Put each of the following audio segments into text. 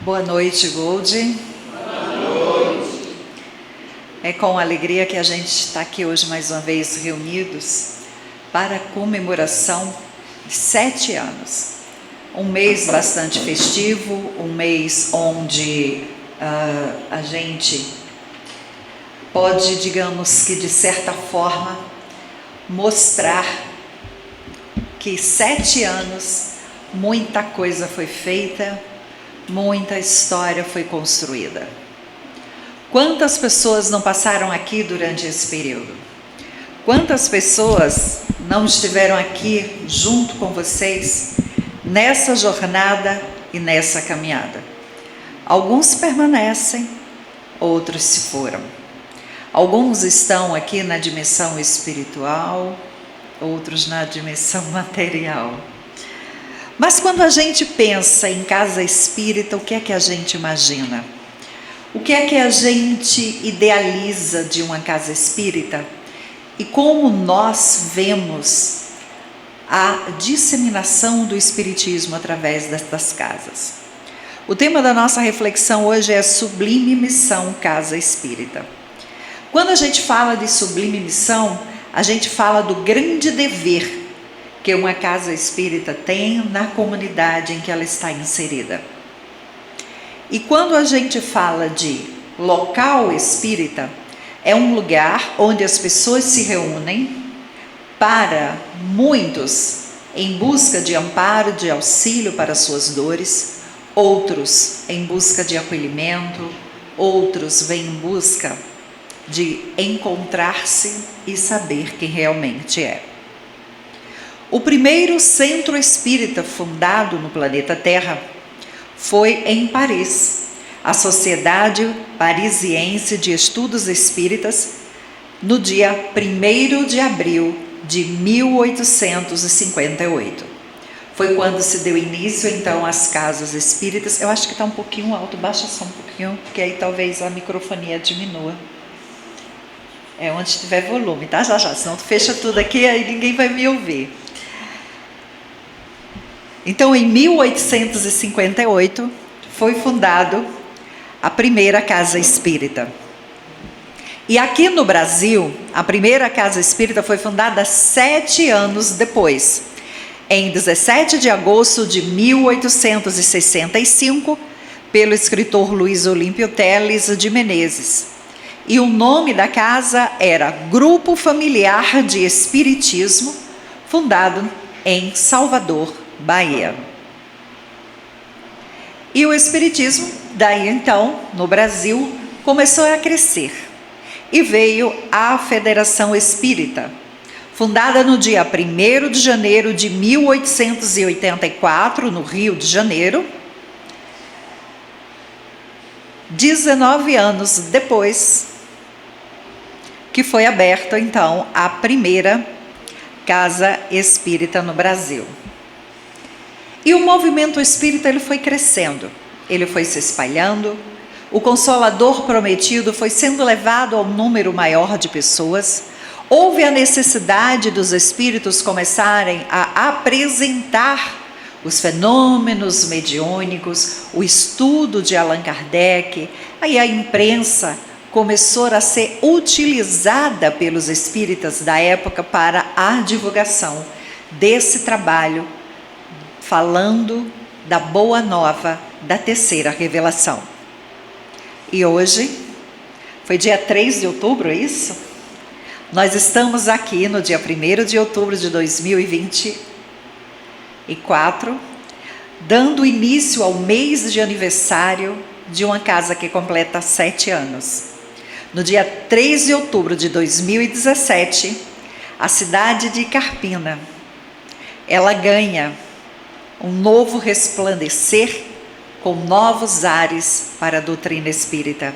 Boa noite, Gold. Boa noite. É com alegria que a gente está aqui hoje mais uma vez reunidos para a comemoração de 7 anos. Um mês bastante festivo, um mês onde a gente pode, digamos que de certa forma, mostrar que 7 anos muita coisa foi feita, muita história foi construída. Quantas pessoas não passaram aqui durante esse período? Quantas pessoas não estiveram aqui junto com vocês nessa jornada e nessa caminhada? Alguns permanecem, outros se foram. Alguns estão aqui na dimensão espiritual, outros na dimensão material. Mas quando a gente pensa em casa espírita, o que é que a gente imagina? O que é que a gente idealiza de uma casa espírita? E como nós vemos a disseminação do espiritismo através destas casas? O tema da nossa reflexão hoje é a sublime missão casa espírita. Quando a gente fala de sublime missão, a gente fala do grande dever que uma casa espírita tem na comunidade em que ela está inserida. E quando a gente fala de local espírita, é um lugar onde as pessoas se reúnem para, muitos, em busca de amparo, de auxílio para suas dores, outros em busca de acolhimento, outros vêm em busca de encontrar-se e saber quem realmente é. O primeiro centro espírita fundado no planeta Terra foi em Paris, a Sociedade Parisiense de Estudos Espíritas, no dia 1º de abril de 1858. Foi quando se deu início, então, às casas espíritas. Eu acho que está um pouquinho alto, baixa só um pouquinho, porque aí talvez a microfonia diminua. É onde tiver volume, tá? Já, senão tu fecha tudo aqui, aí ninguém vai me ouvir. Então, em 1858, foi fundado a primeira casa espírita. E aqui no Brasil, a primeira casa espírita foi fundada 7 anos depois, em 17 de agosto de 1865, pelo escritor Luiz Olímpio Teles de Menezes. E o nome da casa era Grupo Familiar de Espiritismo, fundado em Salvador, Bahia. E o espiritismo, daí então, no Brasil, começou a crescer. E veio a Federação Espírita, fundada no dia 1º de janeiro de 1884, no Rio de Janeiro, 19 anos depois, que foi aberta então a primeira casa espírita no Brasil. E o movimento espírita ele foi crescendo, ele foi se espalhando, o Consolador prometido foi sendo levado a um número maior de pessoas, houve a necessidade dos espíritos começarem a apresentar os fenômenos mediúnicos, o estudo de Allan Kardec, aí a imprensa começou a ser utilizada pelos espíritas da época para a divulgação desse trabalho, falando da boa nova da terceira revelação. E hoje, foi dia 3 de outubro, é isso? Nós estamos aqui no dia 1º de outubro de 2024, dando início ao mês de aniversário de uma casa que completa 7 anos. No dia 3 de outubro de 2017, a cidade de Carpina, ela ganha um novo resplandecer com novos ares para a doutrina espírita.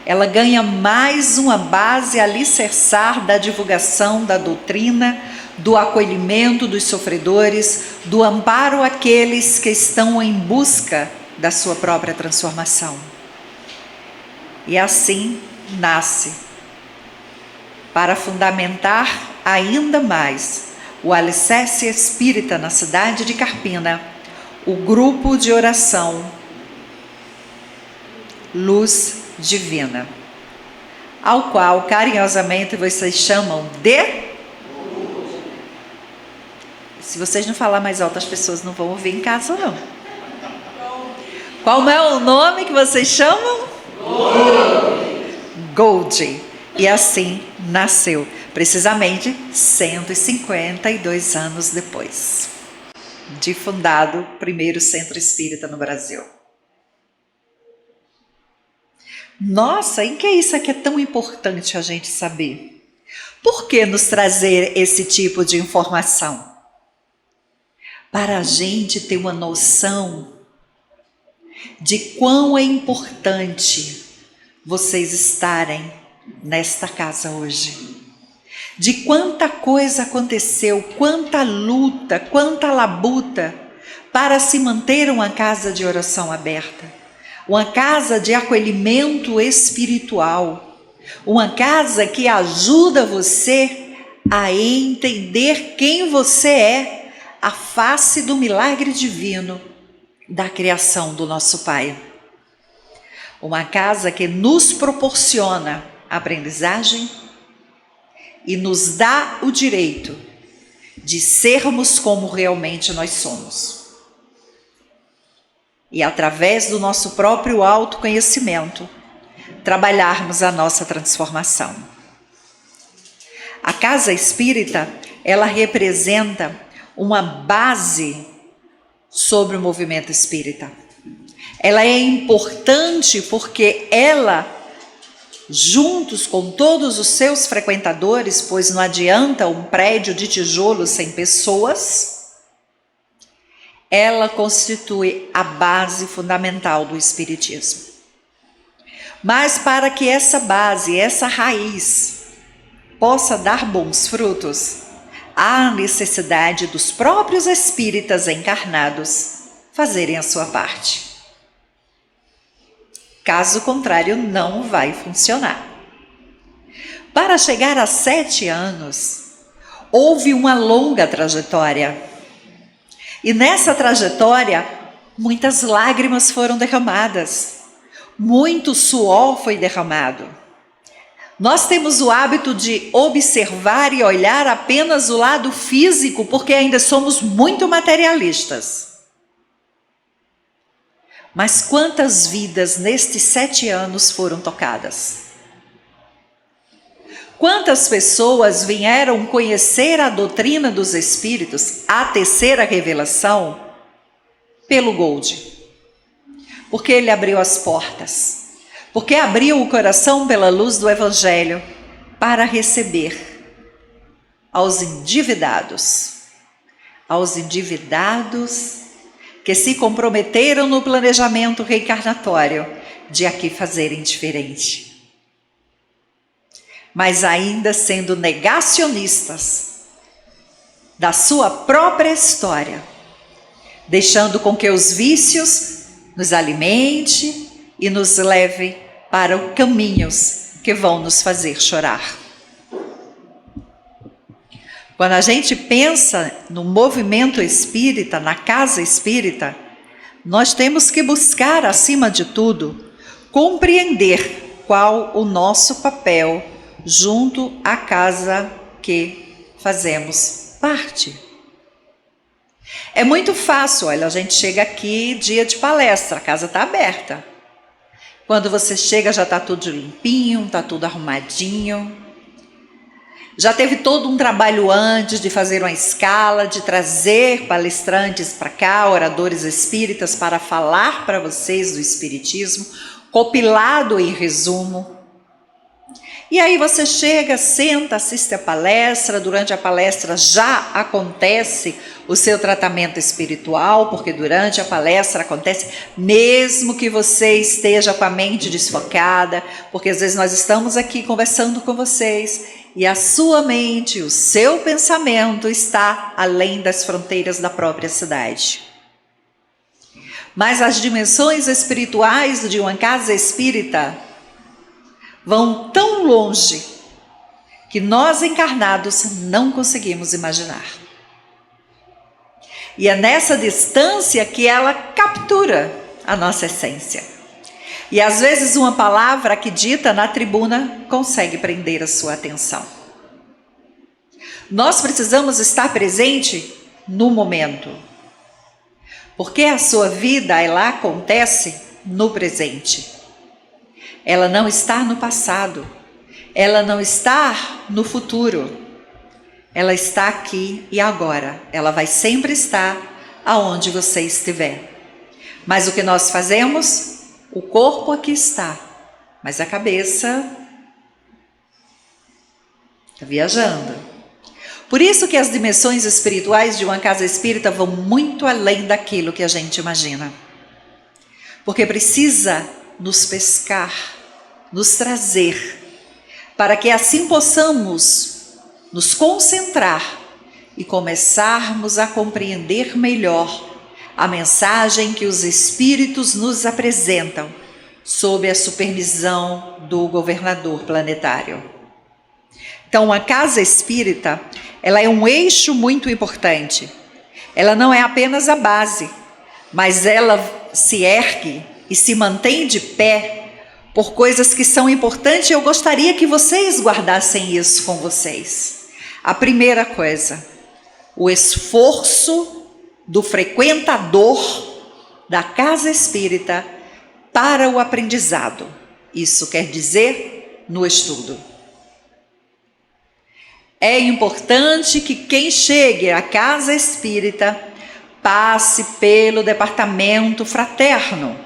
Ela ganha mais uma base alicerçar da divulgação da doutrina, do acolhimento dos sofredores, do amparo àqueles que estão em busca da sua própria transformação. E assim nasce, para fundamentar ainda mais o alicerce espírita na cidade de Carpina, o grupo de oração Luz Divina, ao qual carinhosamente vocês chamam de... Se vocês não falar mais alto, as pessoas não vão ouvir em casa, não. Qual é o nome que vocês chamam? Gold. E assim nasceu, precisamente 152 anos depois de fundado o primeiro centro espírita no Brasil. Nossa, em que isso aqui é tão importante a gente saber? Por que nos trazer esse tipo de informação? Para a gente ter uma noção de quão é importante vocês estarem nesta casa hoje. De quanta coisa aconteceu, quanta luta, quanta labuta para se manter uma casa de oração aberta, uma casa de acolhimento espiritual, uma casa que ajuda você a entender quem você é, a face do milagre divino da criação do nosso Pai. Uma casa que nos proporciona aprendizagem e nos dá o direito de sermos como realmente nós somos. E através do nosso próprio autoconhecimento, trabalharmos a nossa transformação. A casa espírita, ela representa uma base sobre o movimento espírita. Ela é importante porque ela, juntos com todos os seus frequentadores, pois não adianta um prédio de tijolo sem pessoas, ela constitui a base fundamental do espiritismo. Mas para que essa base, essa raiz, possa dar bons frutos, há necessidade dos próprios espíritas encarnados fazerem a sua parte. Caso contrário, não vai funcionar. Para chegar a 7 anos, houve uma longa trajetória. E nessa trajetória, muitas lágrimas foram derramadas, muito suor foi derramado. Nós temos o hábito de observar e olhar apenas o lado físico, porque ainda somos muito materialistas. Mas quantas vidas nestes 7 anos foram tocadas? Quantas pessoas vieram conhecer a doutrina dos Espíritos, a terceira revelação, pelo Gold? Porque ele abriu as portas. Porque abriu o coração pela luz do Evangelho para receber aos endividados que se comprometeram no planejamento reencarnatório de aqui fazerem diferente. Mas ainda sendo negacionistas da sua própria história, deixando com que os vícios nos alimente e nos leve para os caminhos que vão nos fazer chorar. Quando a gente pensa no movimento espírita, na casa espírita, nós temos que buscar, acima de tudo, compreender qual o nosso papel junto à casa que fazemos parte. É muito fácil, olha, a gente chega aqui, dia de palestra, a casa está aberta. Quando você chega já está tudo limpinho, está tudo arrumadinho. Já teve todo um trabalho antes de fazer uma escala, de trazer palestrantes para cá, oradores espíritas, para falar para vocês do espiritismo, compilado em resumo. E aí você chega, senta, assiste a palestra, durante a palestra já acontece o seu tratamento espiritual, porque durante a palestra acontece, mesmo que você esteja com a mente desfocada, porque às vezes nós estamos aqui conversando com vocês e a sua mente, o seu pensamento está além das fronteiras da própria cidade. Mas as dimensões espirituais de uma casa espírita vão tão longe que nós encarnados não conseguimos imaginar. E é nessa distância que ela captura a nossa essência. E às vezes uma palavra que dita na tribuna consegue prender a sua atenção. Nós precisamos estar presente no momento. Porque a sua vida, ela acontece no presente. Ela não está no passado. Ela não está no futuro. Ela está aqui e agora. Ela vai sempre estar aonde você estiver. Mas o que nós fazemos? O corpo aqui está, mas a cabeça está viajando. Por isso que as dimensões espirituais de uma casa espírita vão muito além daquilo que a gente imagina. Porque precisa nos pescar, nos trazer, para que assim possamos nos concentrar e começarmos a compreender melhor a mensagem que os espíritos nos apresentam sob a supervisão do governador planetário. Então, a casa espírita, ela é um eixo muito importante. Ela não é apenas a base, mas ela se ergue e se mantém de pé por coisas que são importantes. Eu gostaria que vocês guardassem isso com vocês. A primeira coisa, o esforço do frequentador da casa espírita para o aprendizado. Isso quer dizer no estudo. É importante que quem chegue à casa espírita passe pelo departamento fraterno,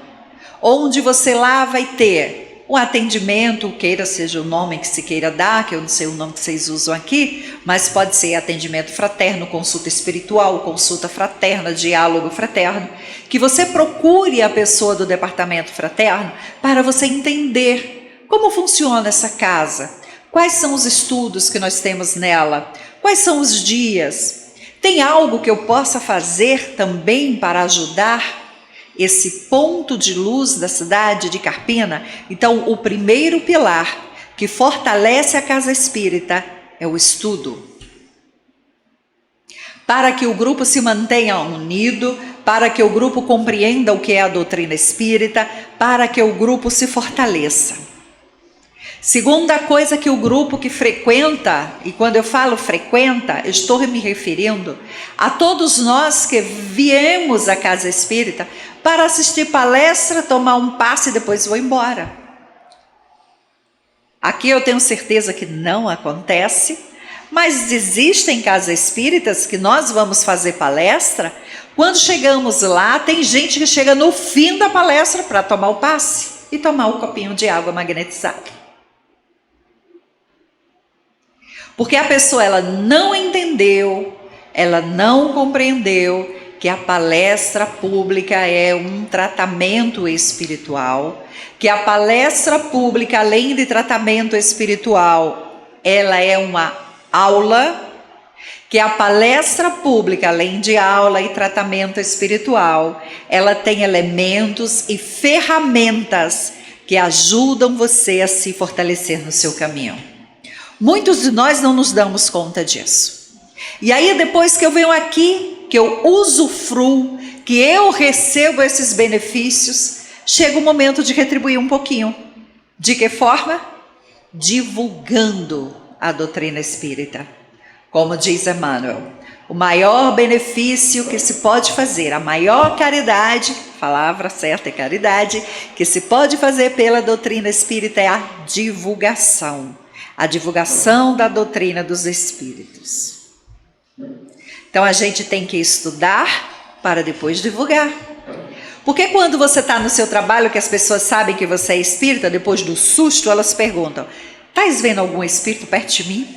onde você lá vai ter um atendimento, queira seja o nome que se queira dar, que eu não sei o nome que vocês usam aqui, mas pode ser atendimento fraterno, consulta espiritual, consulta fraterna, diálogo fraterno, que você procure a pessoa do departamento fraterno para você entender como funciona essa casa, quais são os estudos que nós temos nela, quais são os dias, tem algo que eu possa fazer também para ajudar esse ponto de luz da cidade de Carpina. Então, o primeiro pilar que fortalece a casa espírita é o estudo. Para que o grupo se mantenha unido, para que o grupo compreenda o que é a doutrina espírita, para que o grupo se fortaleça. Segunda coisa que o grupo que frequenta, e quando eu falo frequenta, eu estou me referindo a todos nós que viemos à casa espírita para assistir palestra, tomar um passe e depois vou embora. Aqui eu tenho certeza que não acontece, mas existem casas espíritas que nós vamos fazer palestra, quando chegamos lá tem gente que chega no fim da palestra para tomar o passe e tomar um copinho de água magnetizada. Porque a pessoa ela não entendeu, ela não compreendeu que a palestra pública é um tratamento espiritual, que a palestra pública, além de tratamento espiritual, ela é uma aula, que a palestra pública, além de aula e tratamento espiritual, ela tem elementos e ferramentas que ajudam você a se fortalecer no seu caminho. Muitos de nós não nos damos conta disso. E aí depois que eu venho aqui, que eu usufruo, que eu recebo esses benefícios, chega o momento de retribuir um pouquinho. De que forma? Divulgando a doutrina espírita. Como diz Emmanuel, o maior benefício que se pode fazer, a maior caridade, palavra certa é caridade, que se pode fazer pela doutrina espírita é a divulgação. A divulgação da doutrina dos espíritos. Então a gente tem que estudar para depois divulgar. Porque quando você está no seu trabalho, que as pessoas sabem que você é espírita, depois do susto elas perguntam: estás vendo algum espírito perto de mim?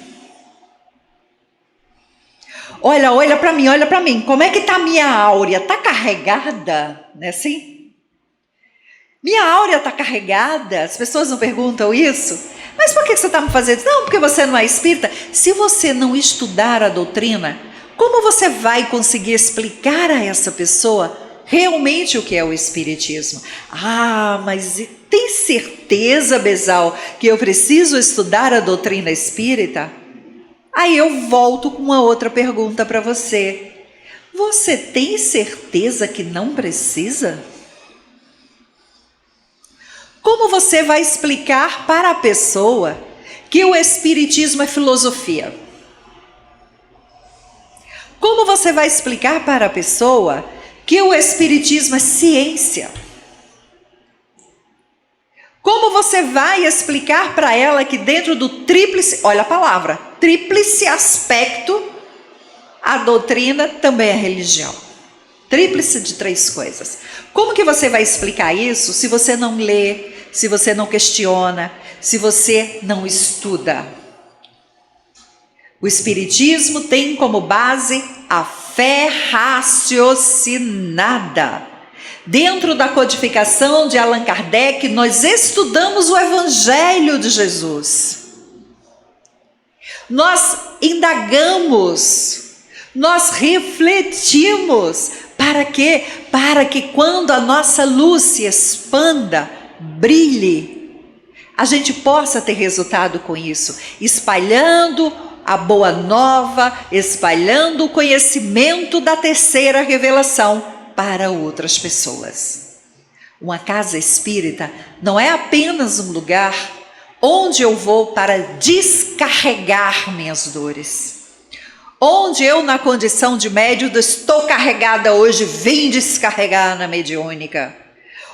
Olha para mim, como é que está a minha áurea? Está carregada? Não é assim? Minha áurea está carregada? As pessoas não perguntam isso? Mas por que você está me fazendo isso? Não, porque você não é espírita. Se você não estudar a doutrina, como você vai conseguir explicar a essa pessoa realmente o que é o espiritismo? Ah, mas tem certeza, Bezal, que eu preciso estudar a doutrina espírita? Aí eu volto com uma outra pergunta para você. Você tem certeza que não precisa? Como você vai explicar para a pessoa que o Espiritismo é filosofia? Como você vai explicar para a pessoa que o Espiritismo é ciência? Como você vai explicar para ela que dentro do tríplice, olha a palavra, tríplice aspecto, a doutrina também é religião? Tríplice de 3 coisas. Como que você vai explicar isso se você não lê, se você não questiona, se você não estuda? O Espiritismo tem como base a fé raciocinada. Dentro da codificação de Allan Kardec, nós estudamos o Evangelho de Jesus. Nós indagamos, nós refletimos. Para quê? Para que quando a nossa luz se expanda, brilhe, a gente possa ter resultado com isso, espalhando a boa nova, espalhando o conhecimento da terceira revelação para outras pessoas. Uma casa espírita não é apenas um lugar onde eu vou para descarregar minhas dores. Onde eu, na condição de médium, estou carregada hoje, vim descarregar na mediúnica.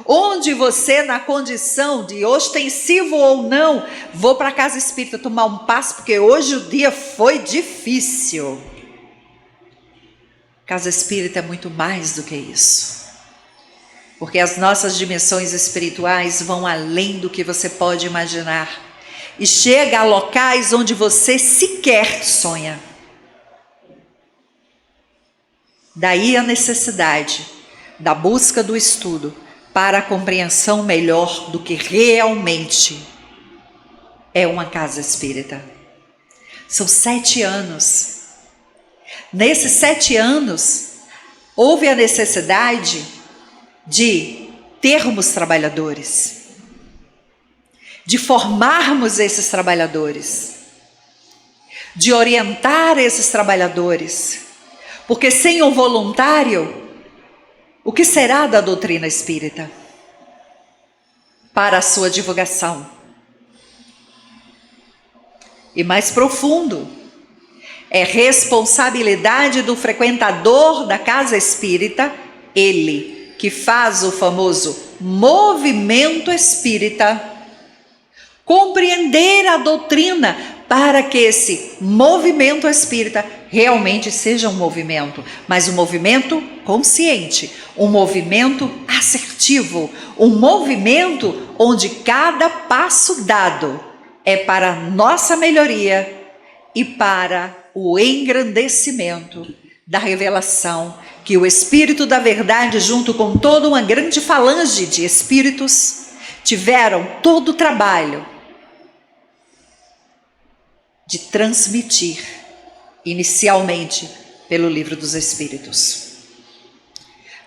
Onde você, na condição de ostensivo ou não, vou para a casa espírita tomar um passo, porque hoje o dia foi difícil. Casa espírita é muito mais do que isso. Porque as nossas dimensões espirituais vão além do que você pode imaginar. E chega a locais onde você sequer sonha. Daí a necessidade da busca do estudo para a compreensão melhor do que realmente é uma casa espírita. São 7 anos. Nesses 7 anos, houve a necessidade de termos trabalhadores, de formarmos esses trabalhadores, de orientar esses trabalhadores. Porque sem um voluntário, o que será da doutrina espírita? Para a sua divulgação. E mais profundo, é responsabilidade do frequentador da casa espírita, ele que faz o famoso movimento espírita, compreender a doutrina para que esse movimento espírita realmente seja um movimento, mas um movimento consciente, um movimento assertivo, um movimento onde cada passo dado é para nossa melhoria e para o engrandecimento da revelação que o Espírito da Verdade, junto com toda uma grande falange de espíritos, tiveram todo o trabalho de transmitir, inicialmente pelo Livro dos Espíritos.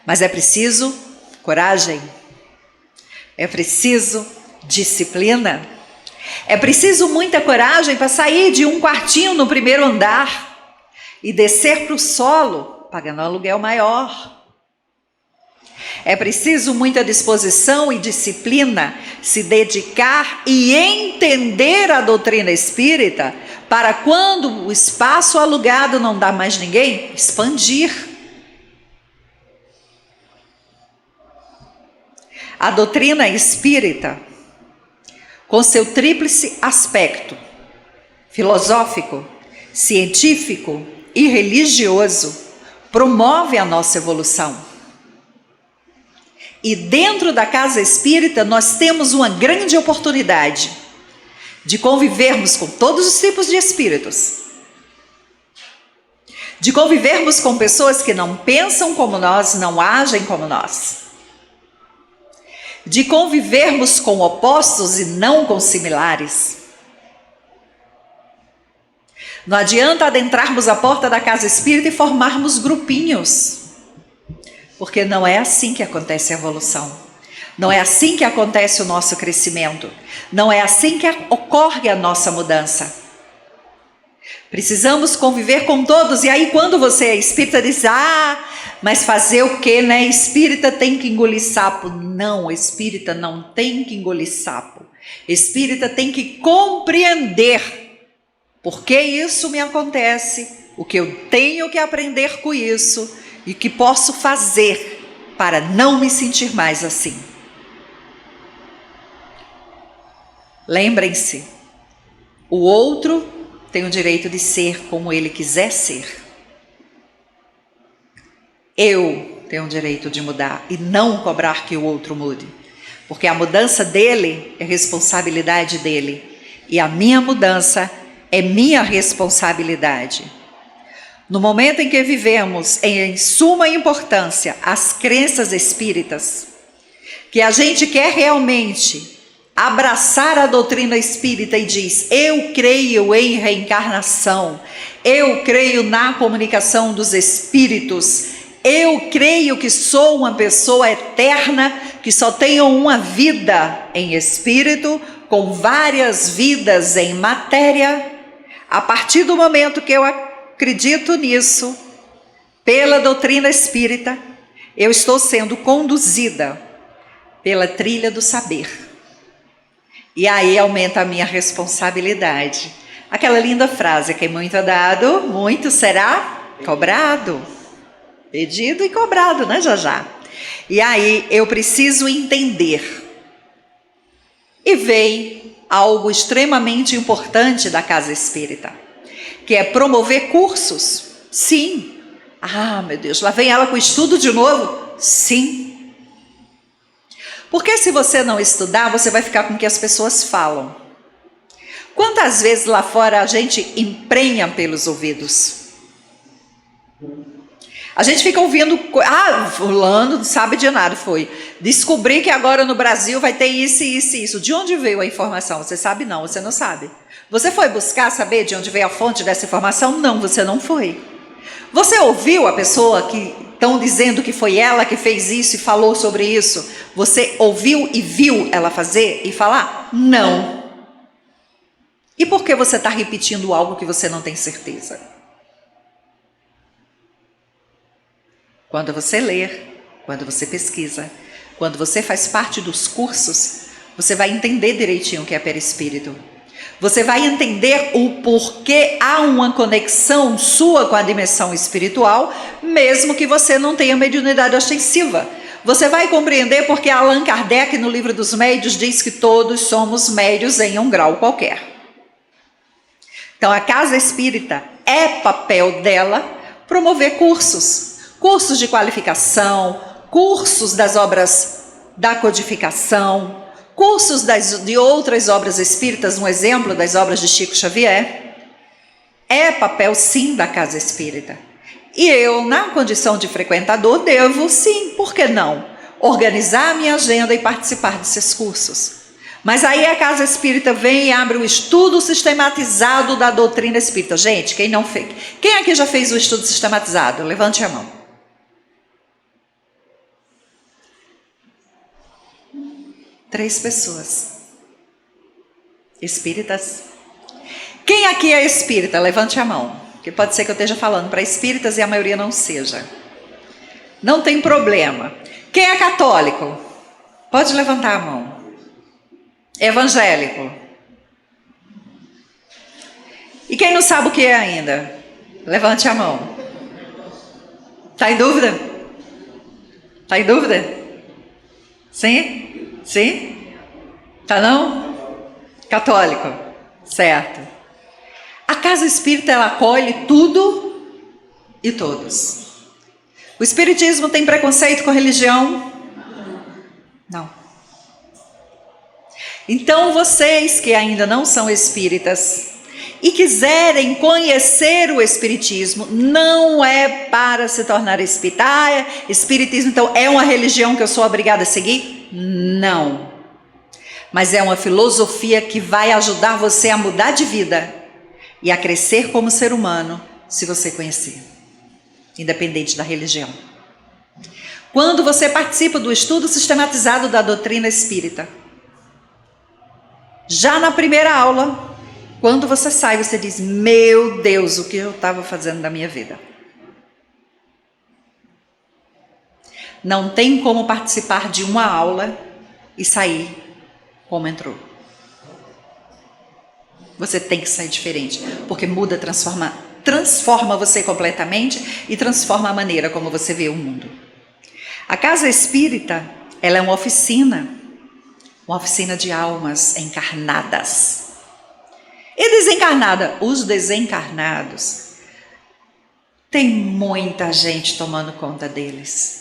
Mas é preciso coragem, é preciso disciplina, é preciso muita coragem para sair de um quartinho no primeiro andar e descer para o solo, pagando aluguel maior. É preciso muita disposição e disciplina, se dedicar e entender a doutrina espírita, para quando o espaço alugado não dá mais ninguém, expandir. A doutrina espírita, com seu tríplice aspecto, filosófico, científico e religioso, promove a nossa evolução. E dentro da casa espírita nós temos uma grande oportunidade de convivermos com todos os tipos de espíritos, de convivermos com pessoas que não pensam como nós, não agem como nós, de convivermos com opostos e não com similares. Não adianta adentrarmos a porta da casa espírita e formarmos grupinhos, porque não é assim que acontece a evolução, não é assim que acontece o nosso crescimento, não é assim que ocorre a nossa mudança. Precisamos conviver com todos. E aí quando você é espírita diz, mas fazer o quê, né? Espírita tem que engolir sapo. Não, espírita não tem que engolir sapo. Espírita tem que compreender por que isso me acontece, o que eu tenho que aprender com isso e o que posso fazer para não me sentir mais assim. Lembrem-se, o outro tem o direito de ser como ele quiser ser. Eu tenho o direito de mudar e não cobrar que o outro mude. Porque a mudança dele é responsabilidade dele. E a minha mudança é minha responsabilidade. No momento em que vivemos em suma importância as crenças espíritas, que a gente quer realmente abraçar a doutrina espírita e diz, eu creio em reencarnação, eu creio na comunicação dos espíritos, eu creio que sou uma pessoa eterna, que só tenho uma vida em espírito, com várias vidas em matéria. A partir do momento que eu acredito nisso, pela doutrina espírita, eu estou sendo conduzida pela trilha do saber. E aí aumenta a minha responsabilidade. Aquela linda frase, que muito é dado, muito será cobrado. Pedido e cobrado, né, já? E aí eu preciso entender. E vem algo extremamente importante da Casa Espírita, que é promover cursos. Sim. Meu Deus, lá vem ela com estudo de novo? Sim. Porque se você não estudar, você vai ficar com o que as pessoas falam. Quantas vezes lá fora a gente emprenha pelos ouvidos? A gente fica ouvindo, fulano não sabe de nada, foi. Descobri que agora no Brasil vai ter isso, isso e isso. De onde veio a informação? Você sabe? Não, você não sabe. Você foi buscar saber de onde veio a fonte dessa informação? Não, você não foi. Você ouviu a pessoa que estão dizendo que foi ela que fez isso e falou sobre isso? Você ouviu e viu ela fazer e falar? Não. E por que você está repetindo algo que você não tem certeza? Quando você lê, quando você pesquisa, quando você faz parte dos cursos, você vai entender direitinho o que é perispírito. Você vai entender o porquê há uma conexão sua com a dimensão espiritual, mesmo que você não tenha mediunidade ostensiva. Você vai compreender porque Allan Kardec, no livro dos médios, diz que todos somos médios em um grau qualquer. Então, a Casa Espírita é papel dela promover cursos de qualificação, cursos das obras da codificação, cursos de outras obras espíritas, um exemplo das obras de Chico Xavier. É papel, sim, da Casa Espírita. E eu, na condição de frequentador, devo, sim, por que não, organizar a minha agenda e participar desses cursos. Mas aí a Casa Espírita vem e abre o estudo sistematizado da doutrina espírita. Gente, quem não fez? Quem aqui já fez o estudo sistematizado? Levante a mão. 3 pessoas. Espíritas. Quem aqui é espírita? Levante a mão. Porque pode ser que eu esteja falando para espíritas e a maioria não seja. Não tem problema. Quem é católico? Pode levantar a mão. Evangélico. E quem não sabe o que é ainda? Levante a mão. Está em dúvida? Está em dúvida? Sim? Sim? Tá não? Católico. Certo. A Casa Espírita, ela acolhe tudo e todos. O Espiritismo tem preconceito com a religião? Não. Então, vocês que ainda não são espíritas e quiserem conhecer o Espiritismo, não é para se tornar espírita. Espiritismo, então, é uma religião que eu sou obrigada a seguir? Não. Mas é uma filosofia que vai ajudar você a mudar de vida e a crescer como ser humano, se você conhecer, independente da religião. Quando você participa do estudo sistematizado da doutrina espírita, já na primeira aula, Quando você sai, você diz: meu Deus, o que eu estava fazendo da minha vida? Não tem como participar de uma aula e sair como entrou. Você tem que sair diferente, porque muda, transforma você completamente e transforma a maneira como você vê o mundo. A casa espírita, ela é uma oficina de almas encarnadas. E desencarnada, os desencarnados, tem muita gente tomando conta deles.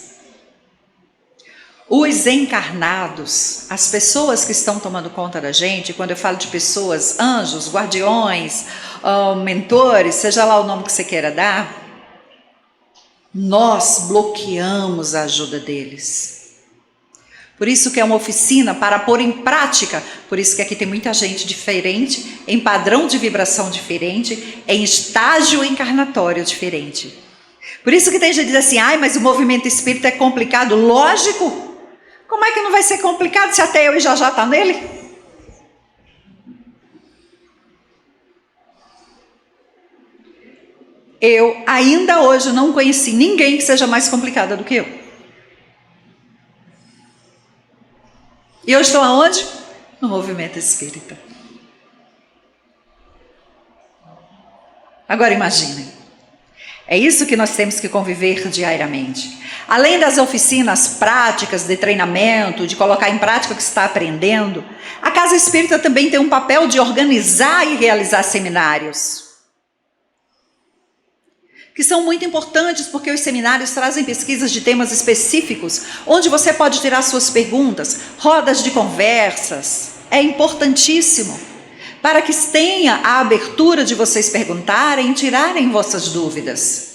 Os encarnados, as pessoas que estão tomando conta da gente, quando eu falo de pessoas, anjos, guardiões, mentores, seja lá o nome que você queira dar, nós bloqueamos a ajuda deles. Por isso que é uma oficina para pôr em prática, por isso que aqui tem muita gente diferente, em padrão de vibração diferente, em estágio encarnatório diferente. Por isso que tem gente que diz assim: ai, mas o movimento espírita é complicado. Lógico! Como é que não vai ser complicado se até eu e já está nele? Eu ainda hoje não conheci ninguém que seja mais complicada do que eu. E eu estou aonde? No movimento espírita. Agora imaginem. É isso que nós temos que conviver diariamente. Além das oficinas práticas de treinamento, de colocar em prática o que está aprendendo, a Casa Espírita também tem um papel de organizar e realizar seminários, que são muito importantes, porque os seminários trazem pesquisas de temas específicos, onde você pode tirar suas perguntas, rodas de conversas. É importantíssimo, para que tenha a abertura de vocês perguntarem e tirarem vossas dúvidas.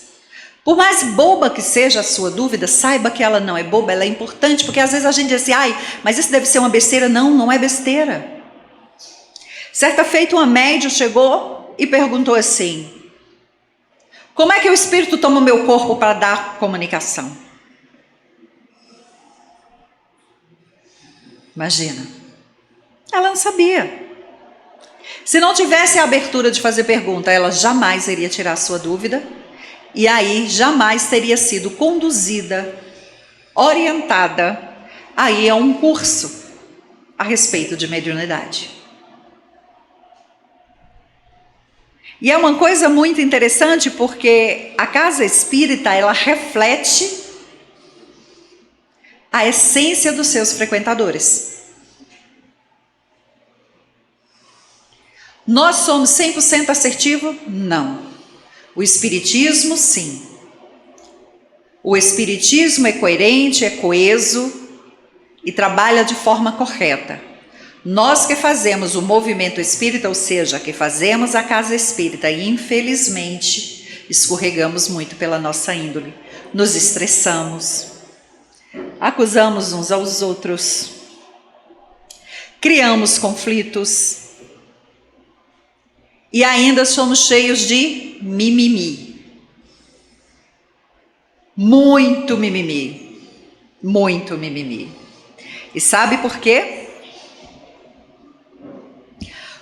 Por mais boba que seja a sua dúvida, saiba que ela não é boba, ela é importante, porque às vezes a gente diz assim: ai, mas isso deve ser uma besteira. Não, não é besteira. Certa feita uma médium chegou e perguntou assim: como é que o espírito toma o meu corpo para dar comunicação? Imagina. Ela não sabia. Se não tivesse a abertura de fazer pergunta, ela jamais iria tirar a sua dúvida, e aí jamais teria sido conduzida, orientada aí a um curso a respeito de mediunidade. E é uma coisa muito interessante, porque a Casa Espírita, ela reflete a essência dos seus frequentadores. Nós somos 100% assertivo? Não. O Espiritismo, sim. O Espiritismo é coerente, é coeso e trabalha de forma correta. Nós que fazemos o movimento espírita, ou seja, que fazemos a Casa Espírita, e infelizmente escorregamos muito pela nossa índole. Nos estressamos, acusamos uns aos outros, criamos conflitos, e ainda somos cheios de mimimi. Muito mimimi. Muito mimimi. E sabe por quê?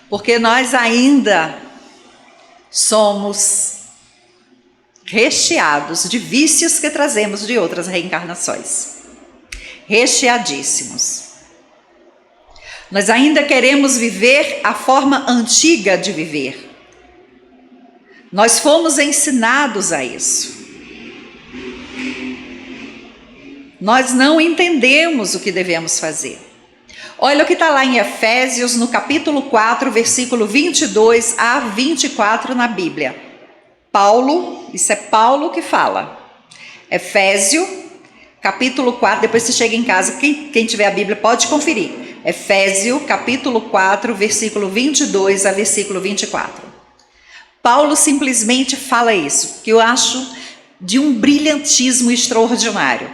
Porque nós ainda somos recheados de vícios que trazemos de outras reencarnações. Recheadíssimos. Nós ainda queremos viver a forma antiga de viver. Nós fomos ensinados a isso. Nós não entendemos o que devemos fazer. Olha o que está lá em Efésios, no capítulo 4, versículo 22 a 24 na Bíblia. Paulo, isso é Paulo que fala. Efésio, capítulo 4, depois você chega em casa, quem tiver a Bíblia pode conferir. Efésio, capítulo 4, versículo 22 a versículo 24. Paulo simplesmente fala isso, que eu acho de um brilhantismo extraordinário.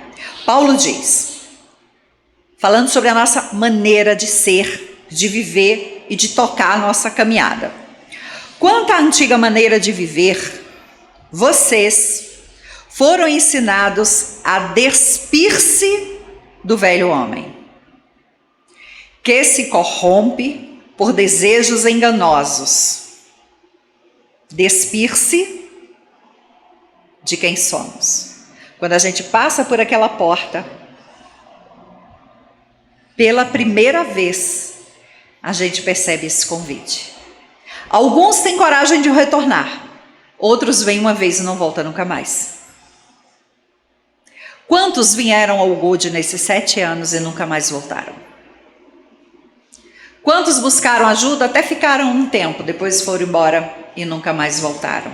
Paulo diz, falando sobre a nossa maneira de ser, de viver e de tocar a nossa caminhada. Quanto à antiga maneira de viver, vocês foram ensinados a despir-se do velho homem, que se corrompe por desejos enganosos, despir-se de quem somos. Quando a gente passa por aquela porta, pela primeira vez, a gente percebe esse convite. Alguns têm coragem de retornar, outros vêm uma vez e não voltam nunca mais. Quantos vieram ao Good nesses 7 anos e nunca mais voltaram? Quantos buscaram ajuda, até ficaram um tempo, depois foram embora e nunca mais voltaram?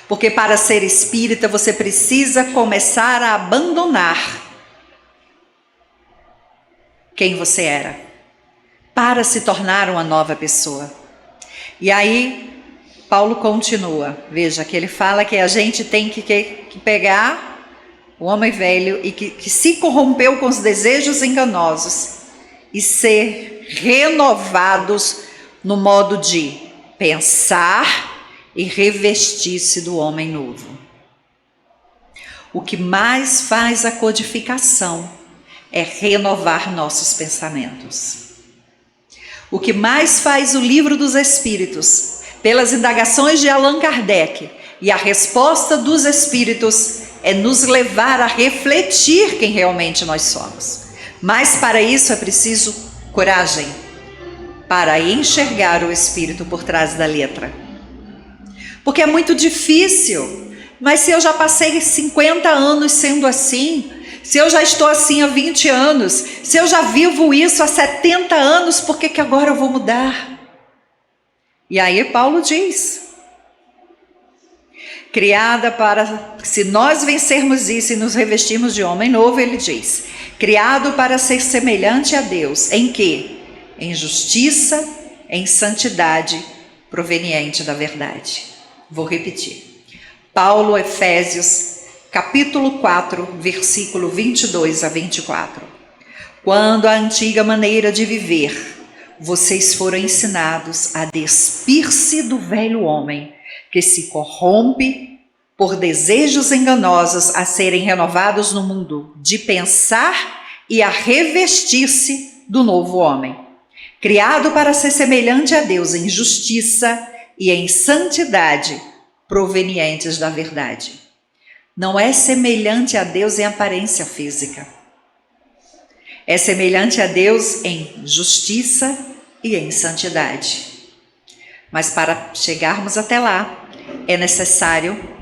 Porque para ser espírita você precisa começar a abandonar quem você era, para se tornar uma nova pessoa. E aí, Paulo continua, veja que ele fala que a gente tem que pegar o homem velho e que se corrompeu com os desejos enganosos e ser renovados no modo de pensar e revestir-se do homem novo. O que mais faz a codificação é renovar nossos pensamentos. O que mais faz o Livro dos Espíritos, pelas indagações de Allan Kardec e a resposta dos Espíritos, é nos levar a refletir quem realmente nós somos. Mas para isso é preciso coragem, para enxergar o Espírito por trás da letra. Porque é muito difícil, mas se eu já passei 50 anos sendo assim, se eu já estou assim há 20 anos, se eu já vivo isso há 70 anos, por que agora eu vou mudar? E aí Paulo diz, criada para, se nós vencermos isso e nos revestirmos de homem novo, ele diz, criado para ser semelhante a Deus, em quê? Em justiça, em santidade, proveniente da verdade. Vou repetir. Paulo, Efésios, capítulo 4, versículo 22 a 24. Quando a antiga maneira de viver, vocês foram ensinados a despir-se do velho homem, que se corrompe por desejos enganosos, a serem renovados no mundo de pensar e a revestir-se do novo homem, criado para ser semelhante a Deus em justiça e em santidade, provenientes da verdade. Não é semelhante a Deus em aparência física. É semelhante a Deus em justiça e em santidade. Mas para chegarmos até lá, é necessário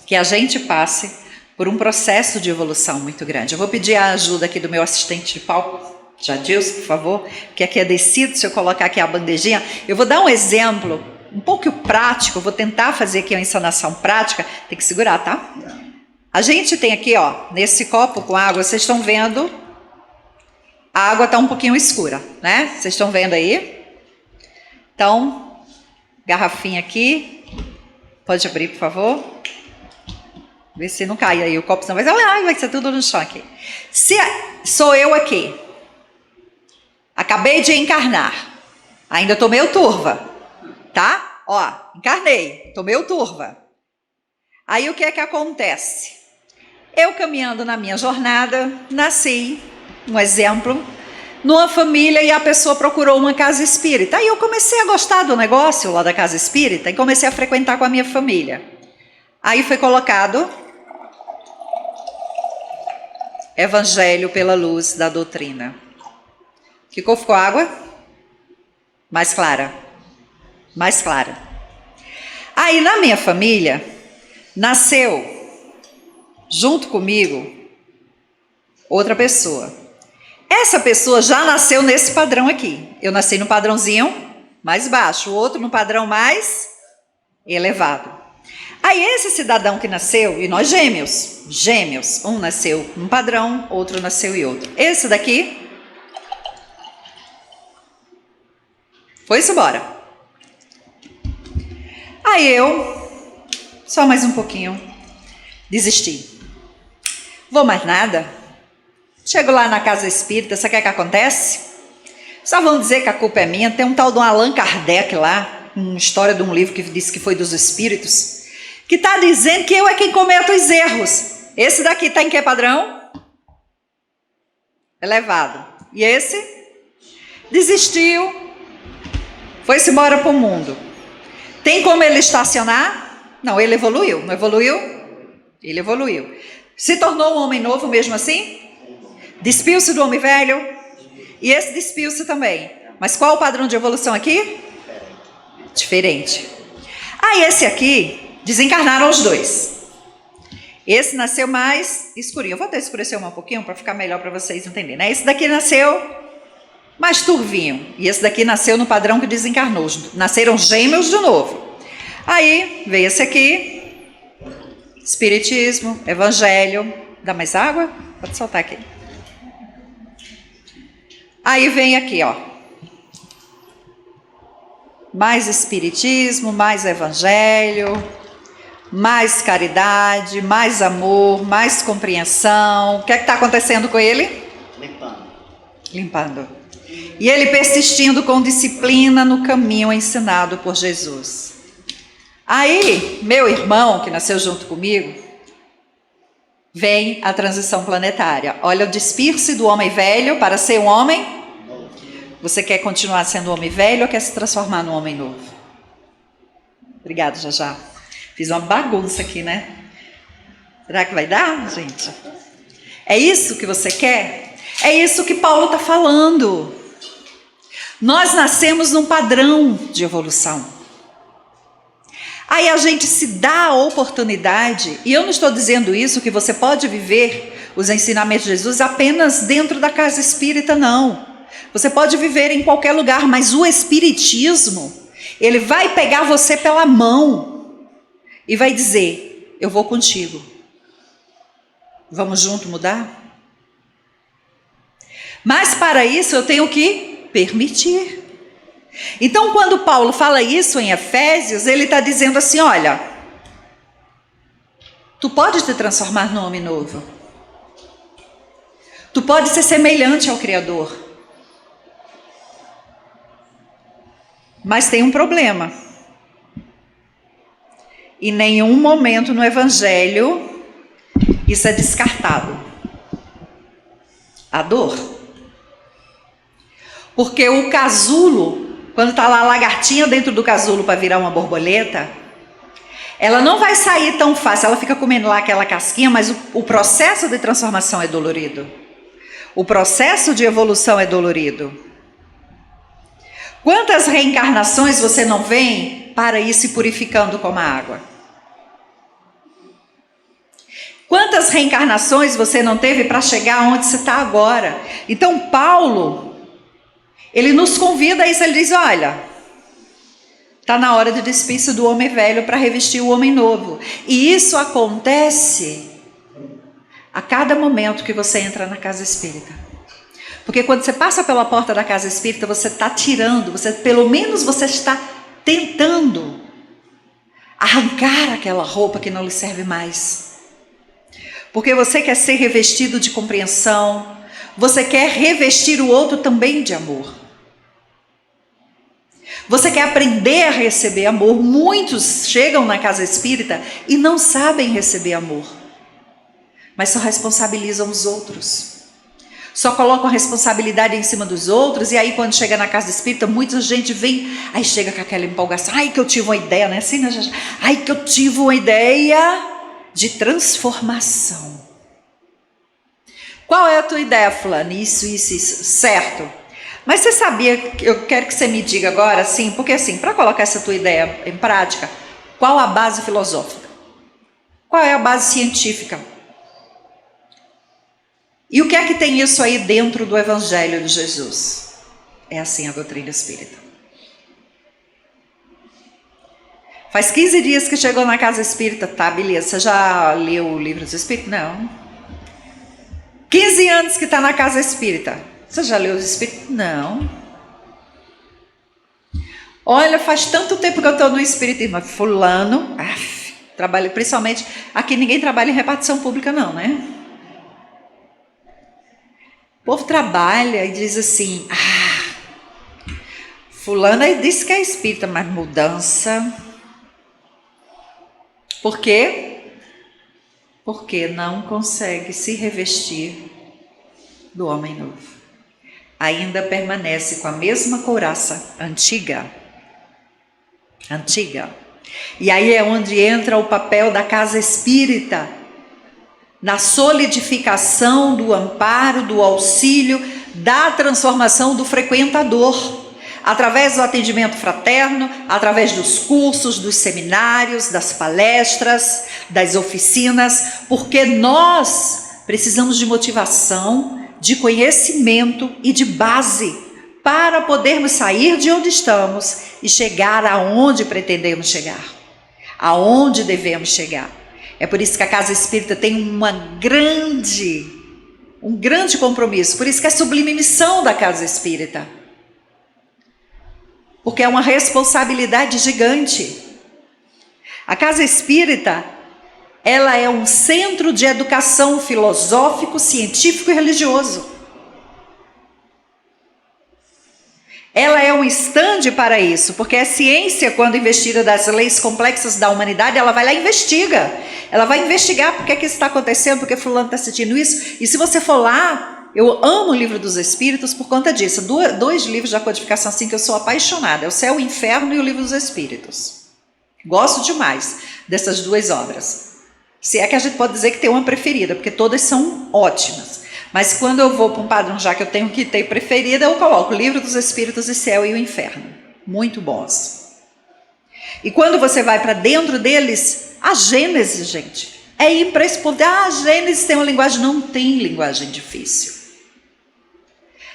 que a gente passe por um processo de evolução muito grande. Eu vou pedir a ajuda aqui do meu assistente de palco, Jadilson, por favor, que aqui é descido, se eu colocar aqui a bandejinha. Eu vou dar um exemplo, um pouco prático, vou tentar fazer aqui uma encenação prática, tem que segurar, tá? A gente tem aqui, ó, nesse copo com água, vocês estão vendo, a água está um pouquinho escura, né? Vocês estão vendo aí? Então, garrafinha aqui, pode abrir, por favor. Vê se não cai aí o copo, senão vai ser tudo no chão aqui. Se sou eu aqui, acabei de encarnar, ainda tô meio turva, tá? Ó, encarnei, tô meio turva. Aí o que é que acontece? Eu caminhando na minha jornada, nasci, um exemplo, numa família e a pessoa procurou uma casa espírita. Aí eu comecei a gostar do negócio lá da casa espírita e comecei a frequentar com a minha família. Aí foi colocado Evangelho pela luz da doutrina. Ficou água? Mais clara. Mais clara. Aí na minha família, nasceu, junto comigo, outra pessoa. Essa pessoa já nasceu nesse padrão aqui. Eu nasci no padrãozinho mais baixo, o outro no padrão mais elevado. Aí esse cidadão que nasceu, e nós gêmeos, um nasceu num padrão, outro nasceu em outro. Esse daqui foi-se embora. Aí eu, só mais um pouquinho, desisti. Vou mais nada. Chego lá na casa espírita, sabe o que acontece? Só vão dizer que a culpa é minha. Tem um tal de um Allan Kardec lá, uma história de um livro que diz que foi dos espíritos, que está dizendo que eu é quem cometo os erros. Esse daqui está em que padrão? Elevado. E esse? Desistiu, foi-se embora para o mundo. Tem como ele estacionar? Não, ele evoluiu. Não evoluiu? Ele evoluiu. Se tornou um homem novo mesmo assim? Despiu-se do homem velho? E esse despiu-se também. Mas qual o padrão de evolução aqui? Diferente. Aí esse aqui, desencarnaram os dois. Esse nasceu mais escurinho. Eu vou até escurecer um pouquinho para ficar melhor para vocês entenderem, né? Esse daqui nasceu mais turvinho. E esse daqui nasceu no padrão que desencarnou. Nasceram gêmeos de novo. Aí veio esse aqui. Espiritismo, evangelho. Dá mais água? Pode soltar aqui. Aí vem aqui, ó. Mais espiritismo, mais evangelho, mais caridade, mais amor, mais compreensão. O que é que está acontecendo com ele? Limpando. E ele persistindo com disciplina no caminho ensinado por Jesus. Aí, meu irmão, que nasceu junto comigo, vem a transição planetária. Olha, o despir-se do homem velho para ser um homem. Você quer continuar sendo um homem velho ou quer se transformar num homem novo? Obrigada, Jajá. Fiz uma bagunça aqui, né? Será que vai dar, gente? É isso que você quer? É isso que Paulo está falando. Nós nascemos num padrão de evolução. Aí a gente se dá a oportunidade, e eu não estou dizendo isso, que você pode viver os ensinamentos de Jesus apenas dentro da casa espírita, não. Você pode viver em qualquer lugar, mas o espiritismo, ele vai pegar você pela mão e vai dizer, eu vou contigo. Vamos junto mudar? Mas para isso eu tenho que permitir. Então quando Paulo fala isso em Efésios, ele está dizendo assim, olha, tu pode te transformar num homem novo. Tu pode ser semelhante ao Criador. Mas tem um problema. Em nenhum momento no Evangelho isso é descartado. A dor. Porque o casulo, quando está lá a lagartinha dentro do casulo para virar uma borboleta, ela não vai sair tão fácil, ela fica comendo lá aquela casquinha, mas o processo de transformação é dolorido. O processo de evolução é dolorido. Quantas reencarnações você não vem para ir se purificando como a água? Quantas reencarnações você não teve para chegar onde você está agora? Então Paulo, ele nos convida a isso, ele diz, olha, está na hora de despir-se do homem velho para revestir o homem novo. E isso acontece a cada momento que você entra na casa espírita. Porque quando você passa pela porta da casa espírita, você está tirando, pelo menos você está tentando arrancar aquela roupa que não lhe serve mais. Porque você quer ser revestido de compreensão, você quer revestir o outro também de amor. Você quer aprender a receber amor. Muitos chegam na casa espírita e não sabem receber amor, mas só responsabilizam os outros. Só colocam a responsabilidade em cima dos outros, e aí quando chega na casa espírita, muita gente vem, aí chega com aquela empolgação, ai que eu tive uma ideia, né? Assim, né? Ai que eu tive uma ideia de transformação. Qual é a tua ideia, fulano? Isso, certo. Mas você sabia, eu quero que você me diga agora, assim, porque assim, para colocar essa tua ideia em prática, qual a base filosófica? Qual é a base científica? E o que é que tem isso aí dentro do Evangelho de Jesus? É assim a doutrina espírita. Faz 15 dias que chegou na casa espírita, tá, beleza, você já leu o livro dos espíritos? Não. 15 anos que está na casa espírita, você já leu os espíritos? Não. Olha, faz tanto tempo que eu estou no espiritismo, fulano, trabalha, principalmente, aqui ninguém trabalha em repartição pública não, né? O povo trabalha e diz assim, fulano aí disse que é espírita, mas mudança. Por quê? Porque não consegue se revestir do homem novo. Ainda permanece com a mesma couraça antiga. antiga. E aí é onde entra o papel da casa espírita, na solidificação do amparo, do auxílio, da transformação do frequentador, através do atendimento fraterno, através dos cursos, dos seminários, das palestras, das oficinas, porque nós precisamos de motivação, de conhecimento e de base para podermos sair de onde estamos e chegar aonde pretendemos chegar, aonde devemos chegar. É por isso que a Casa Espírita tem um grande compromisso, por isso que é a sublime missão da Casa Espírita, porque é uma responsabilidade gigante. A Casa Espírita, ela é um centro de educação filosófico, científico e religioso. Ela é um estande para isso, porque a ciência, quando investida das leis complexas da humanidade, ela vai lá e investiga. Ela vai investigar por que isso está acontecendo, porque fulano está sentindo isso. E se você for lá, eu amo o Livro dos Espíritos por conta disso. Dois livros da codificação assim que eu sou apaixonada, é o Céu e o Inferno e o Livro dos Espíritos. Gosto demais dessas duas obras. Se é que a gente pode dizer que tem uma preferida, porque todas são ótimas. Mas quando eu vou para um padrão, já que eu tenho que ter preferida, eu coloco o Livro dos Espíritos e Céu e o Inferno. Muito bons. E quando você vai para dentro deles, a Gênesis, gente, é impressionante. A Gênesis tem uma linguagem, não tem linguagem difícil.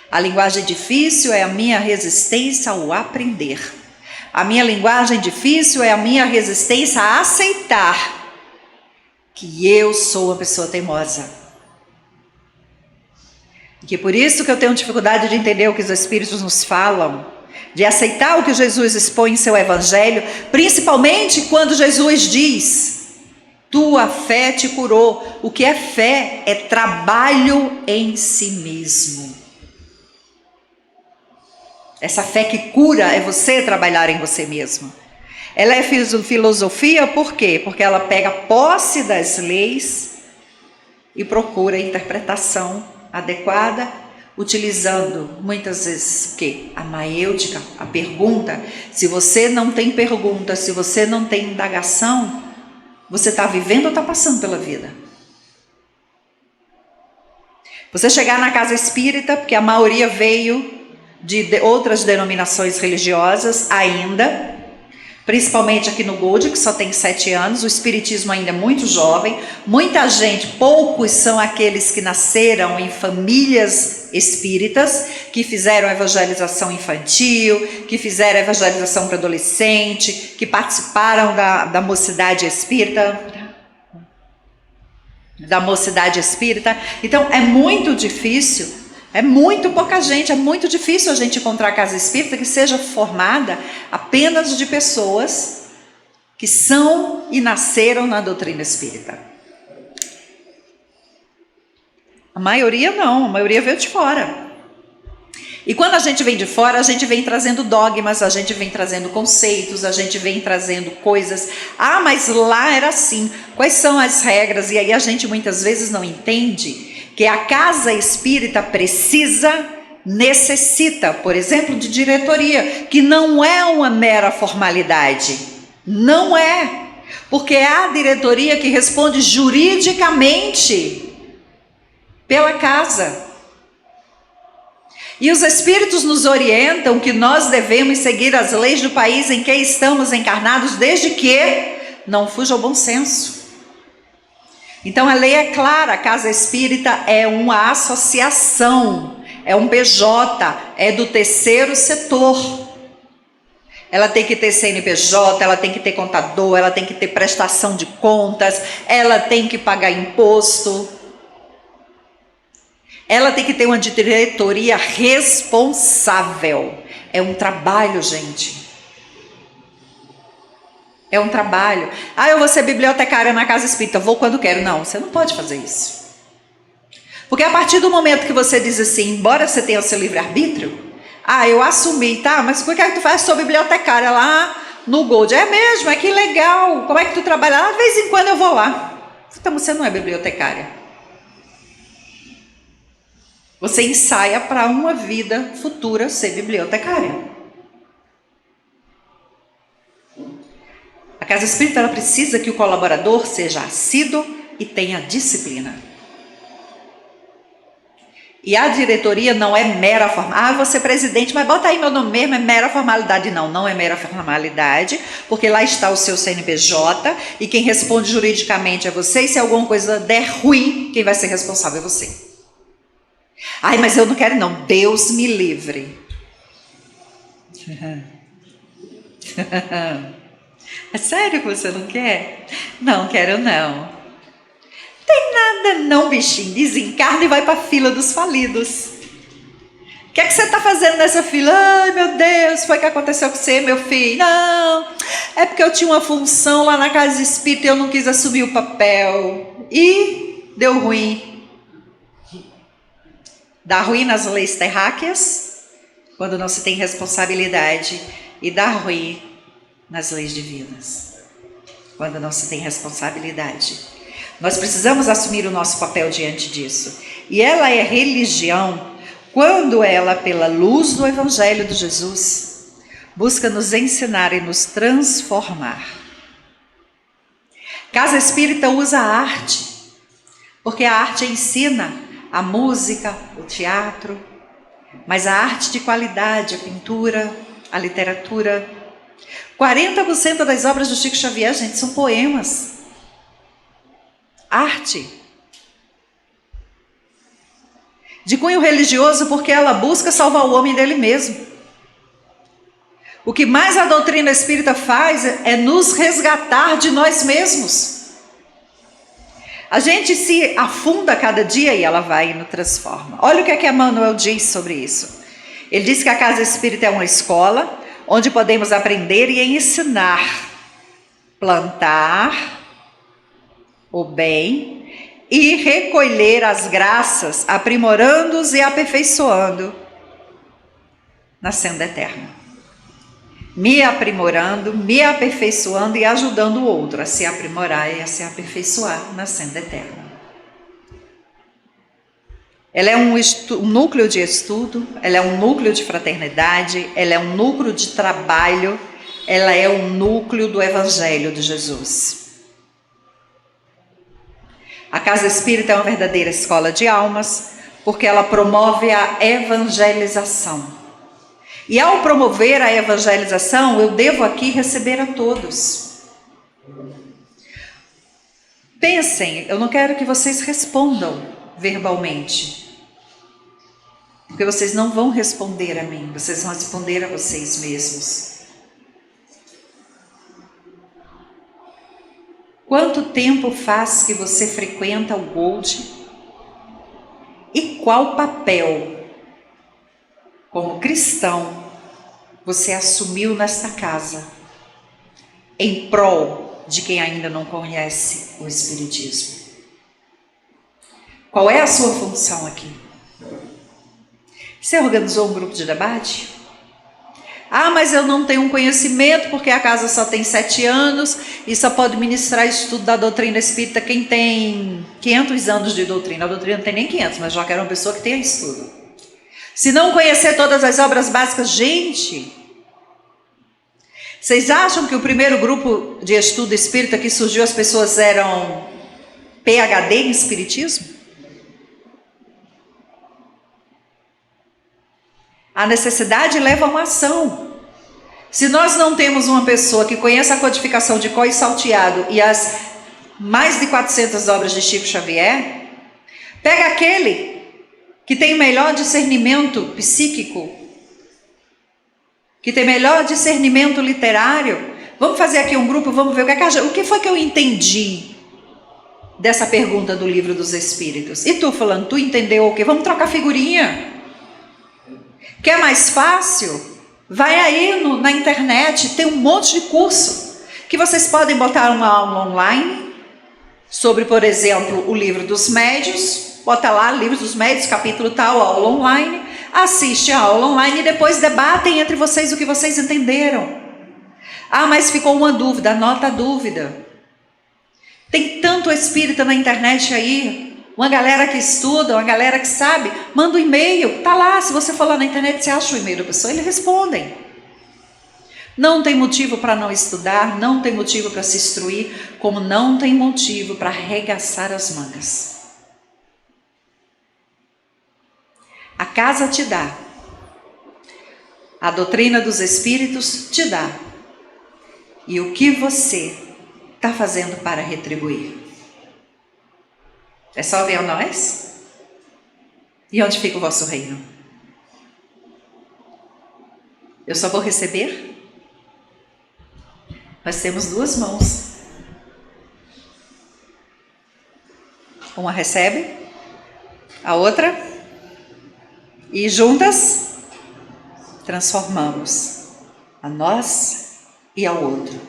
A linguagem difícil é a minha resistência ao aprender. A minha linguagem difícil é a minha resistência a aceitar que eu sou uma pessoa teimosa. Que por isso que eu tenho dificuldade de entender o que os Espíritos nos falam, de aceitar o que Jesus expõe em seu Evangelho, principalmente quando Jesus diz: tua fé te curou. O que é fé? É trabalho em si mesmo. Essa fé que cura é você trabalhar em você mesmo. Ela é filosofia por quê? Porque ela pega posse das leis e procura a interpretação adequada, utilizando muitas vezes o quê? A maêutica, a pergunta. Se você não tem pergunta, se você não tem indagação, você está vivendo ou está passando pela vida? Você chegar na casa espírita, porque a maioria veio de outras denominações religiosas ainda, principalmente aqui no Gold, que só tem 7 anos, o espiritismo ainda é muito jovem, muita gente, poucos são aqueles que nasceram em famílias espíritas, que fizeram evangelização infantil, que fizeram evangelização para adolescente, que participaram da mocidade espírita, Então é muito difícil. É muito pouca gente, é muito difícil a gente encontrar casa espírita que seja formada apenas de pessoas que são e nasceram na doutrina espírita. A maioria não, a maioria veio de fora. E quando a gente vem de fora, a gente vem trazendo dogmas, a gente vem trazendo conceitos, a gente vem trazendo coisas. Ah, mas lá era assim. Quais são as regras? E aí a gente muitas vezes não entende que a casa espírita necessita, por exemplo, de diretoria, que não é uma mera formalidade. Não é. Porque é a diretoria que responde juridicamente pela casa. E os Espíritos nos orientam que nós devemos seguir as leis do país em que estamos encarnados, desde que não fuja ao bom senso. Então a lei é clara, a Casa Espírita é uma associação, é um PJ, é do terceiro setor. Ela tem que ter CNPJ, ela tem que ter contador, ela tem que ter prestação de contas, ela tem que pagar imposto. Ela tem que ter uma diretoria responsável. É um trabalho, gente. É um trabalho. Ah, eu vou ser bibliotecária na casa espírita, vou quando quero. Não, você não pode fazer isso. Porque a partir do momento que você diz assim, embora você tenha o seu livre-arbítrio, ah, eu assumi, tá, mas por que é que tu faz? Sou bibliotecária lá no Gold. É mesmo, é que legal. Como é que tu trabalha lá? De vez em quando eu vou lá. Então você não é bibliotecária. Você ensaia para uma vida futura ser bibliotecária. casa espírita ela precisa que o colaborador seja assíduo e tenha disciplina. E a diretoria não é mera formalidade. Ah, você é presidente, mas bota aí meu nome mesmo, é mera formalidade. Não, não é mera formalidade, porque lá está o seu CNPJ e quem responde juridicamente é você, e se alguma coisa der ruim, quem vai ser responsável é você. Ai, mas eu não quero não, Deus me livre. É sério que você não quer? Não quero não. Tem nada não, bichinho, desencarna e vai para a fila dos falidos. O que é que você está fazendo nessa fila? Ai meu Deus, foi o que aconteceu com você, meu filho? Não, é porque eu tinha uma função lá na casa espírita e eu não quis assumir o papel. E deu ruim. Dá ruim nas leis terráqueas, quando não se tem responsabilidade, e dá ruim nas leis divinas, quando não se tem responsabilidade. Nós precisamos assumir o nosso papel diante disso. E ela é religião quando ela, pela luz do Evangelho de Jesus, busca nos ensinar e nos transformar. Casa espírita usa a arte, porque a arte ensina a música, o teatro, mas a arte de qualidade, a pintura, a literatura. 40% das obras do Chico Xavier, gente, são poemas. Arte. De cunho religioso, porque ela busca salvar o homem dele mesmo. O que mais a doutrina espírita faz é nos resgatar de nós mesmos. A gente se afunda cada dia e ela vai e nos transforma. Olha o que é que Emmanuel diz sobre isso. Ele diz que a casa espírita é uma escola onde podemos aprender e ensinar, plantar o bem e recolher as graças, aprimorando-os e aperfeiçoando na senda eterna. Me aprimorando, me aperfeiçoando e ajudando o outro a se aprimorar e a se aperfeiçoar na senda eterna. Ela é um núcleo de estudo, ela é um núcleo de fraternidade, ela é um núcleo de trabalho, ela é um núcleo do Evangelho de Jesus. A casa espírita é uma verdadeira escola de almas, porque ela promove a evangelização. E ao promover a evangelização, eu devo aqui receber a todos. Pensem, eu não quero que vocês respondam verbalmente, porque vocês não vão responder a mim, vocês vão responder a vocês mesmos. Quanto tempo faz que você frequenta o Gold? E qual papel, como cristão, você assumiu nesta casa, em prol de quem ainda não conhece o Espiritismo? Qual é a sua função aqui? Você organizou um grupo de debate? Ah, mas eu não tenho um conhecimento porque a casa só tem 7 anos e só pode ministrar estudo da doutrina espírita quem tem 500 anos de doutrina. A doutrina não tem nem 500, mas já quero uma pessoa que tenha estudo. Se não conhecer todas as obras básicas, gente, vocês acham que o primeiro grupo de estudo espírita que surgiu, as pessoas eram PhD em espiritismo? A necessidade leva a uma ação. Se nós não temos uma pessoa que conheça a codificação de cor e salteado e as mais de 400 obras de Chico Xavier, pega aquele que tem melhor discernimento psíquico, que tem melhor discernimento literário. Vamos fazer aqui um grupo, vamos ver o que foi que eu entendi dessa pergunta do Livro dos Espíritos. E tu, falando, tu entendeu o quê? Vamos trocar figurinha. Quer mais fácil? Vai aí na internet, tem um monte de curso que vocês podem botar uma aula online sobre, por exemplo, o Livro dos Médios. Bota lá, Livro dos Médios, capítulo tal, aula online. Assiste a aula online e depois debatem entre vocês o que vocês entenderam. Ah, mas ficou uma dúvida, anota a dúvida. Tem tanto espírita na internet aí, uma galera que estuda, uma galera que sabe, manda um e-mail, tá lá, se você for lá na internet, você acha o e-mail da pessoa, eles respondem. Não tem motivo para não estudar, não tem motivo para se instruir, como não tem motivo para arregaçar as mangas. A casa te dá. A doutrina dos Espíritos te dá. E o que você está fazendo para retribuir? É só ver a nós? E onde fica o vosso reino? Eu só vou receber? Nós temos duas mãos. Uma recebe, a outra, e juntas transformamos a nós e ao outro.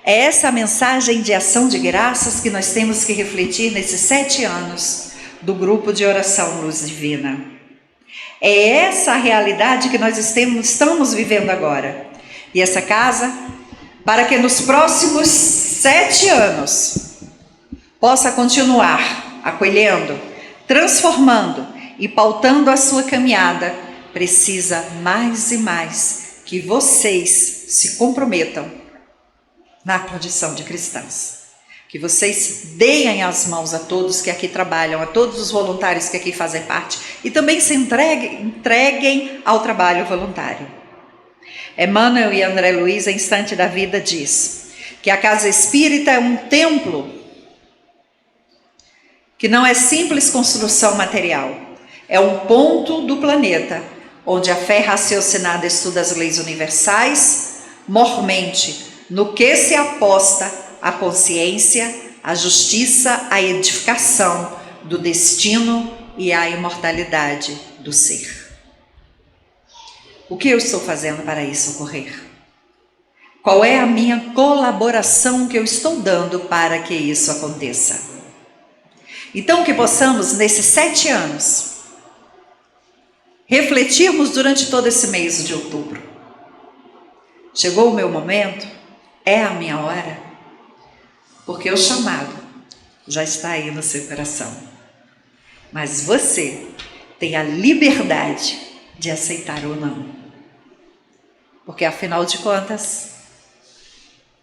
É essa a mensagem de ação de graças que nós temos que refletir nesses 7 anos do grupo de oração Luz Divina. É essa a realidade que nós estamos vivendo agora. E essa casa, para que nos próximos 7 anos possa continuar acolhendo, transformando e pautando a sua caminhada, precisa mais e mais que vocês se comprometam na condição de cristãos. Que vocês deem as mãos a todos que aqui trabalham, a todos os voluntários que aqui fazem parte, e também se entreguem ao trabalho voluntário. Emmanuel e André Luiz, em Instante da Vida, diz que a casa espírita é um templo que não é simples construção material, é um ponto do planeta onde a fé raciocinada estuda as leis universais, mormente no que se aposta a consciência, a justiça, a edificação do destino e a imortalidade do ser. O que eu estou fazendo para isso ocorrer? Qual é a minha colaboração que eu estou dando para que isso aconteça? Então, que possamos, nesses 7 anos, refletirmos durante todo esse mês de outubro. Chegou o meu momento? É a minha hora? Porque o chamado já está aí no seu coração. Mas você tem a liberdade de aceitar ou não. Porque, afinal de contas,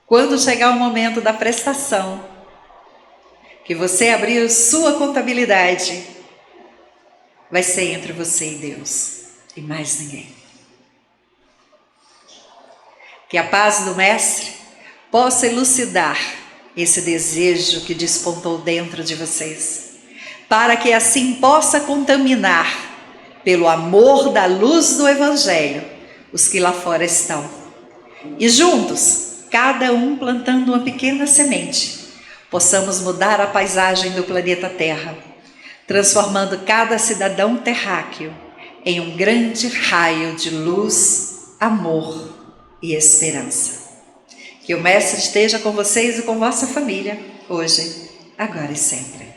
quando chegar o momento da prestação, que você abrir sua contabilidade, vai ser entre você e Deus, e mais ninguém. Que a paz do Mestre possa elucidar esse desejo que despontou dentro de vocês, para que assim possa contaminar, pelo amor da luz do Evangelho, os que lá fora estão. E juntos, cada um plantando uma pequena semente, possamos mudar a paisagem do planeta Terra, transformando cada cidadão terráqueo em um grande raio de luz, amor e esperança. Que o Mestre esteja com vocês e com vossa família, hoje, agora e sempre.